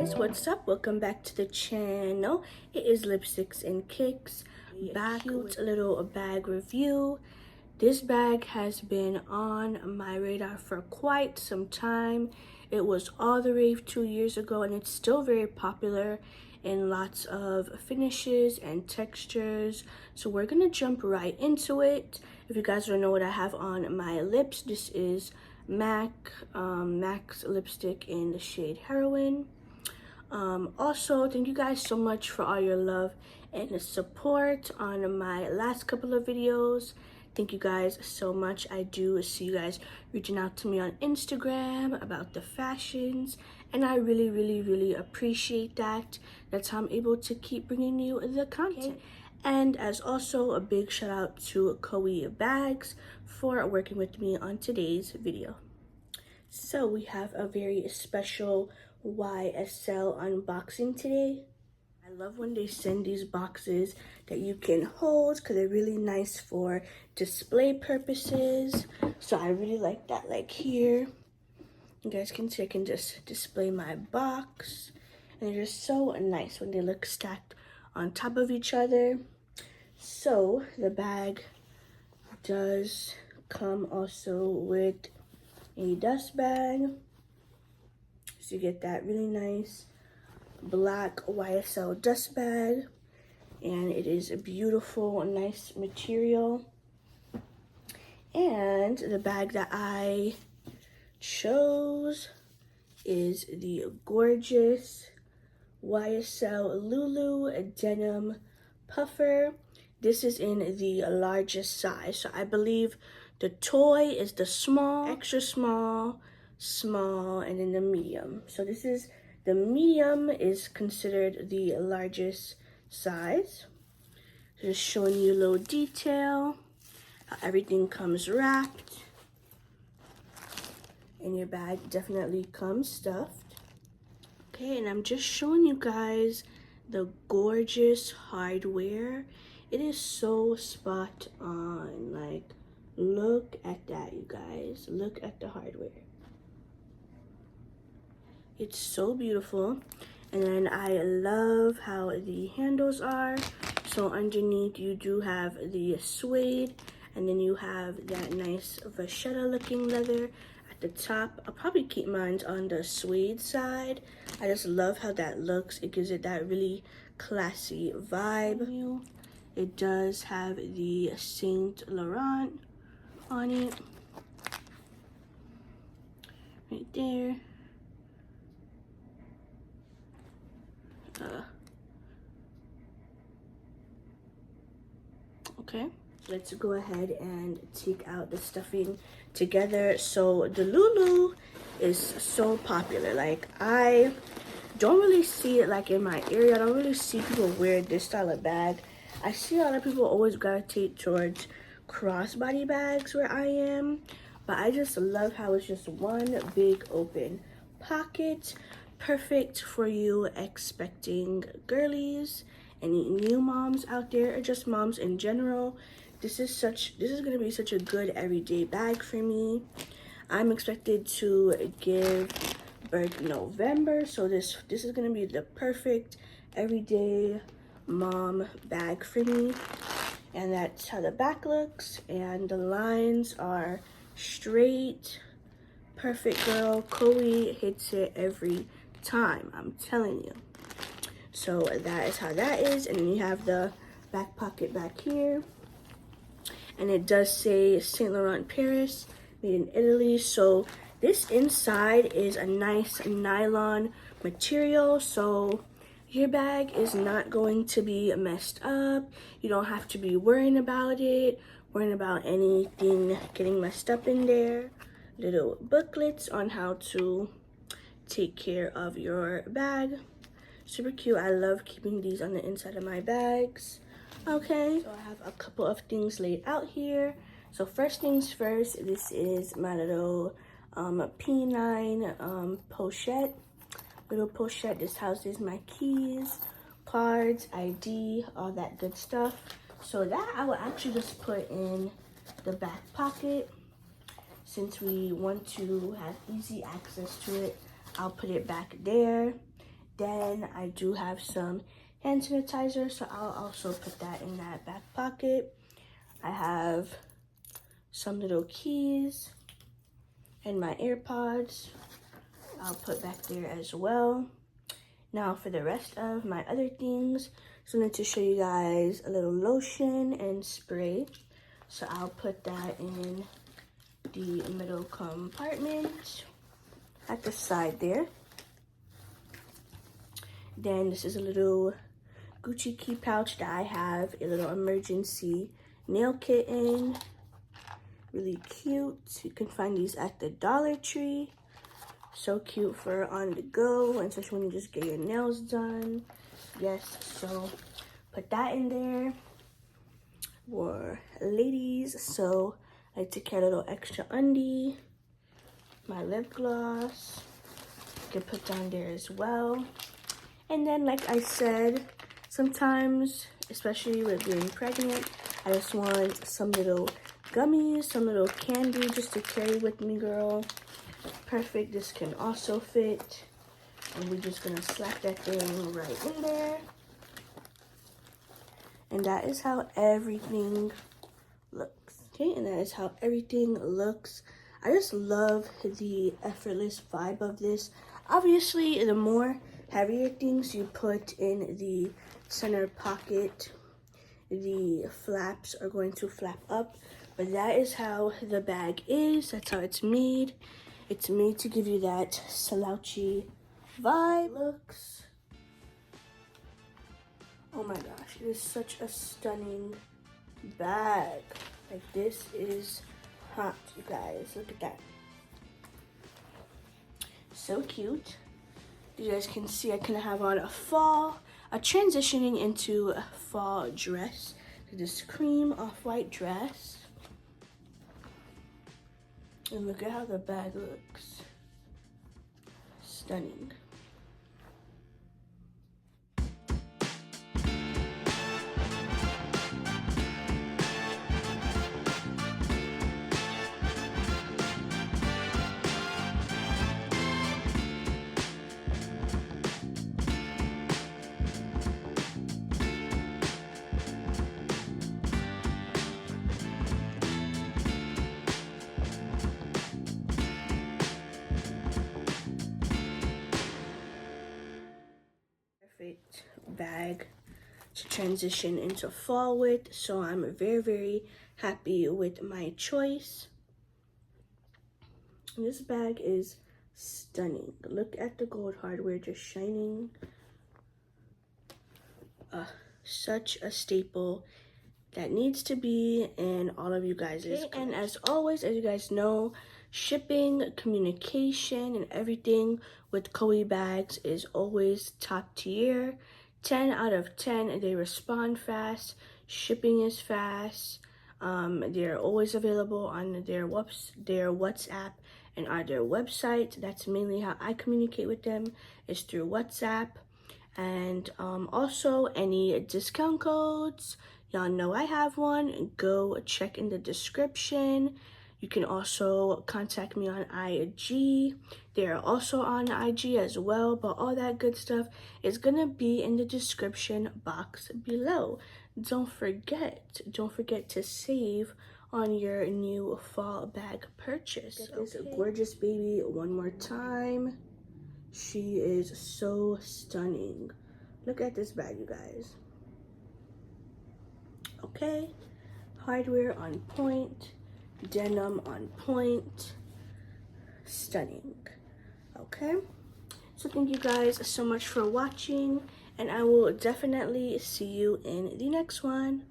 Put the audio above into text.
guys, what's up? Welcome back to the channel. It is Lipsticks and Kicks, back with a little bag review. This bag has been on my radar for quite some time. It was all the rave 2 years ago and it's still very popular in lots of finishes and textures. So we're gonna jump right into it. If you guys don't know what I have on my lips, this is MAC's lipstick in the shade Heroin. Also, thank you guys so much for all your love and support on my last couple of videos. Thank you guys so much. I do see you guys reaching out to me on Instagram about the fashions, and I really appreciate that. That's how I'm able to keep bringing you the content. Okay. And as also a big shout out to Coeebags for working with me on today's video. So we have a very special YSL unboxing today. I love when they send these boxes that you can hold because they're really nice for display purposes. So I really like that. Like here, you guys can see I can just display my box, and they're just so nice when they look stacked on top of each other. So the bag does come also with a dust bag. So you get that really nice black YSL dust bag, and it is a beautiful, nice material. And the bag that I chose is the gorgeous YSL LOU Denim Puffer. This is in the largest size. So I believe the toy is the small, extra small, small, and then the medium. So this is the medium is considered the largest size. Just showing you a little detail, how everything comes wrapped. And your bag definitely comes stuffed. Okay, and I'm just showing you guys the gorgeous hardware. It is so spot on. Like, look at that, you guys. Look at the hardware. It's so beautiful. And then I love how the handles are. So underneath you do have the suede, and then you have that nice vachetta looking leather at the top. I'll probably keep mine on the suede side. I just love how that looks. It gives it that really classy vibe. It does have the Saint Laurent on it. Right there. Okay, let's go ahead and take out the stuffing together. So the LOULOU is so popular. Like, I don't really see it like in my area. I don't really see people wear this style of bag. I see a lot of people always gravitate towards crossbody bags where I am, but I just love how it's just one big open pocket. Perfect for you expecting girlies, any new moms out there, or just moms in general. This is gonna be such a good everyday bag for me. I'm expected to give birth in November, so this is gonna be the perfect everyday mom bag for me. And that's how the back looks, and the lines are straight. Perfect, girl. Coe hits it every time, I'm telling you. So that is how that is. And then you have the back pocket back here, and it does say Saint Laurent Paris, made in Italy. So this inside is a nice nylon material, so your bag is not going to be messed up. You don't have to be worrying about anything getting messed up in there. Little booklets on how to take care of your bag. Super cute. I love keeping these on the inside of my bags. Okay, so I have a couple of things laid out here. So first things first, this is my little P9 pochette. Little pochette. This houses my keys, cards, ID, all that good stuff. So that I will actually just put in the back pocket. Since we want to have easy access to it, I'll put it back there. Then I do have some hand sanitizer, so I'll also put that in that back pocket. I have some little keys and my AirPods. I'll put back there as well. Now for the rest of my other things, so I wanted to show you guys a little lotion and spray. So I'll put that in the middle compartment at the side there. Then this is a little Gucci key pouch that I have a little emergency nail kit in. Really cute. You can find these at the Dollar Tree. So cute for on the go, and especially when you just get your nails done. Yes, so put that in there for ladies. So I like to carry a little extra undie, my lip gloss, you can put down there as well. And then, like I said, sometimes, especially with being pregnant, I just want some little gummies, some little candy just to carry with me, girl. Perfect. This can also fit. And we're just going to slap that thing right in there. And that is how everything looks. Okay, and that is how everything looks. I just love the effortless vibe of this. Obviously, the more heavier things you put in the center pocket, the flaps are going to flap up. But that is how the bag is. That's how it's made. It's made to give you that slouchy vibe. Looks. Oh my gosh, it is such a stunning bag. Like, this is hot, you guys. Look at that. So cute. You guys can see I kind of have on a transitioning into a fall dress. This cream off-white dress. And look at how the bag looks. Stunning. Perfect bag to transition into fall with, so I'm very, very happy with my choice. And this bag is stunning. Look at the gold hardware just shining. Such a staple that needs to be in all of you guys'. Okay, and as always, as you guys know, shipping, communication, and everything with Coeebags is always top tier. 10 out of 10. They respond fast. Shipping is fast. They're always available on their WhatsApp and on their website. That's mainly how I communicate with them, is through WhatsApp. And also any discount codes, y'all know I have one. Go check in the description. You can also contact me on IG. They're also on IG as well, but all that good stuff is gonna be in the description box below. Don't forget to save on your new fall bag purchase. Get this gorgeous baby one more time. She is so stunning. Look at this bag, you guys. Okay, hardware on point, denim on point, stunning. Okay, so thank you guys so much for watching, and I will definitely see you in the next one.